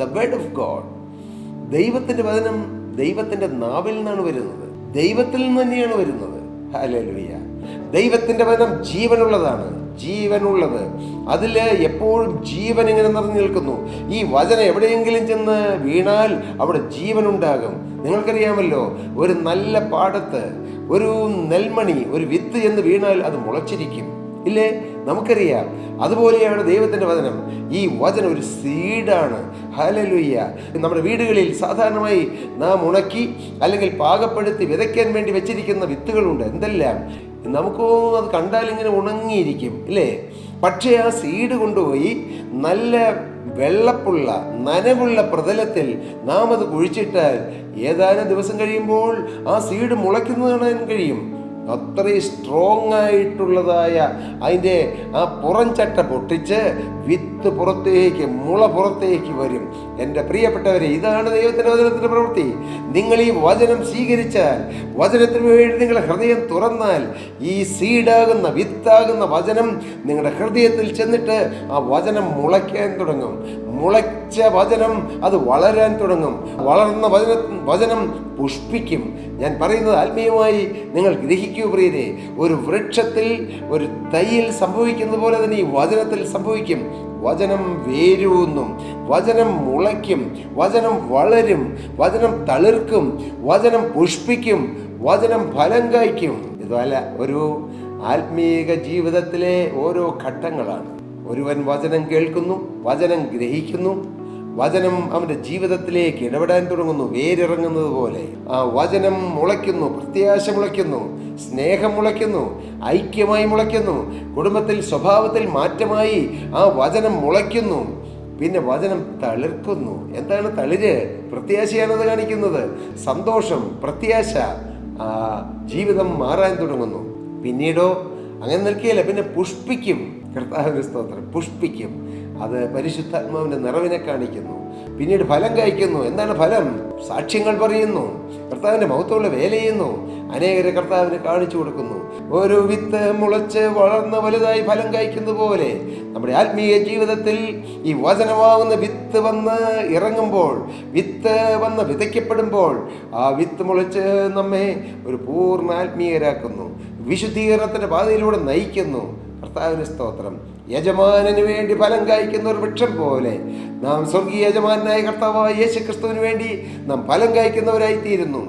The word of God, ദൈവത്തിൻ്റെ വചനം ദൈവത്തിൻ്റെ നാവിൽ നിന്നാണ് വരുന്നത്, ദൈവത്തിൽ നിന്ന് തന്നെയാണ് വരുന്നത്. ഹല്ലേലൂയ. ദൈവത്തിൻ്റെ വചനം ജീവനുള്ളതാണ്, ജീവനുള്ളത്. അതിൽ എപ്പോഴും ജീവൻ ഇങ്ങനെ നിറഞ്ഞു നിൽക്കുന്നു. ഈ വചനം എവിടെയെങ്കിലും ചെന്ന് വീണാൽ അവിടെ ജീവനുണ്ടാകും. നിങ്ങൾക്കറിയാമല്ലോ, ഒരു നല്ല പാടത്ത് ഒരു നെൽമണി, ഒരു വിത്ത് എന്ന് വീണാൽ അത് മുളച്ചിരിക്കും, ഇല്ലേ? നമുക്കറിയാം. അതുപോലെയാണ് ദൈവത്തിൻ്റെ വചനം. ഈ വചനം ഒരു സീഡാണ്. ഹല്ലേലൂയ. നമ്മുടെ വീടുകളിൽ സാധാരണമായി നാം ഉണക്കി അല്ലെങ്കിൽ പാകപ്പെടുത്തി വിതയ്ക്കാൻ വേണ്ടി വെച്ചിരിക്കുന്ന വിത്തുകളുണ്ട്. എന്തെല്ലാം നമുക്കോ അത് കണ്ടാൽ ഇങ്ങനെ ഉണങ്ങിയിരിക്കും, ഇല്ലേ? പക്ഷേ ആ സീഡ് കൊണ്ടുപോയി നല്ല വെള്ളപ്പുള്ള നനവുള്ള പ്രതലത്തിൽ നാം അത് കുഴിച്ചിട്ടാൽ ഏതാനും ദിവസം കഴിയുമ്പോൾ ആ സീഡ് മുളയ്ക്കുന്നത് കാണാൻ കഴിയും. അത്രയും സ്ട്രോങ് ആയിട്ടുള്ളതായ അതിൻ്റെ ആ പുറംചട്ട പൊട്ടിച്ച് വിത്ത് പുറത്തേക്ക്, മുള പുറത്തേക്ക് വരും. എൻ്റെ പ്രിയപ്പെട്ടവരെ, ഇതാണ് ദൈവത്തിൻ്റെ വചനത്തിൻ്റെ പ്രവൃത്തി. നിങ്ങൾ ഈ വചനം സ്വീകരിച്ചാൽ, വചനത്തിന് വേണ്ടി നിങ്ങളുടെ ഹൃദയം തുറന്നാൽ, ഈ സീഡാകുന്ന വിത്താകുന്ന വചനം നിങ്ങളുടെ ഹൃദയത്തിൽ ചെന്നിട്ട് ആ വചനം മുളയ്ക്കാൻ തുടങ്ങും. മുളച്ച വചനം അത് വളരാൻ തുടങ്ങും. വളർന്ന വചനം പുഷ്പിക്കും. ഞാൻ പറയുന്നത് ആത്മീയമായി നിങ്ങൾ ഗ്രഹിക്കൂ പ്രിയരെ. ഒരു വൃക്ഷത്തിൽ ഒരു തൈയിൽ സംഭവിക്കുന്ന പോലെ തന്നെ ഈ വചനത്തിൽ സംഭവിക്കും. വചനം വേരൂന്നും, വചനം മുളയ്ക്കും, വചനം വളരും, വചനം തളിർക്കും, വചനം പുഷ്പിക്കും, വചനം ഫലം കായ്ക്കും. ഇതുപോലെ ഒരു ആത്മീക ജീവിതത്തിലെ ഓരോ ഘട്ടങ്ങളാണ്. ഒരുവൻ വചനം കേൾക്കുന്നു, വചനം ഗ്രഹിക്കുന്നു, വചനം അവൻ്റെ ജീവിതത്തിലേക്ക് ഇടപെടാൻ തുടങ്ങുന്നു. വേരിറങ്ങുന്നത് പോലെ ആ വചനം മുളയ്ക്കുന്നു, പ്രത്യാശ മുളയ്ക്കുന്നു, സ്നേഹം മുളയ്ക്കുന്നു, ഐക്യമായി മുളയ്ക്കുന്നു, കുടുംബത്തിൽ സ്വഭാവത്തിൽ മാറ്റമായി ആ വചനം മുളയ്ക്കുന്നു. പിന്നെ വചനം തളിർക്കുന്നു. എന്താണ് തളിര്? പ്രത്യാശയാണത് കാണിക്കുന്നത്. സന്തോഷം, പ്രത്യാശ, ജീവിതം മാറാൻ തുടങ്ങുന്നു. പിന്നീടോ അങ്ങനെ നിൽക്കുകയില്ല, പിന്നെ പുഷ്പിക്കും. കർത്താവിന്റെ സ്തോത്രം. പുഷ്പിക്കും. അത് പരിശുദ്ധാത്മാവിൻ്റെ നിറവിനെ കാണിക്കുന്നു. പിന്നീട് ഫലം കായ്ക്കുന്നു. എന്താണ് ഫലം? സാക്ഷ്യങ്ങൾ പറയുന്നു, കർത്താവിൻ്റെ മഹത്വമുള്ള വേല ചെയ്യുന്നു, അനേകരെ കർത്താവിന് കാണിച്ചു കൊടുക്കുന്നു. ഓരോ വിത്ത് മുളച്ച് വളർന്ന് വലുതായി ഫലം കായ്ക്കുന്ന പോലെ നമ്മുടെ ആത്മീയ ജീവിതത്തിൽ ഈ വചനമാകുന്ന വിത്ത് വന്ന് ഇറങ്ങുമ്പോൾ, വിത്ത് വന്ന് വിതയ്ക്കപ്പെടുമ്പോൾ, ആ വിത്ത് മുളച്ച് നമ്മെ ഒരു പൂർണ്ണ ആത്മീയരാക്കുന്നു, വിശുദ്ധീകരണത്തിൻ്റെ പാതയിലൂടെ നയിക്കുന്നു. കർത്താവിന് സ്തോത്രം. യജമാനന് വേണ്ടി ഫലം കായ്ക്കുന്ന ഒരു വൃക്ഷം പോലെ നാം സ്വർഗീയ യജമാനായ കർത്താവായ യേശു ക്രിസ്തുവിന് വേണ്ടി നാം ഫലം കായ്ക്കുന്നവരായിത്തീരുന്നു.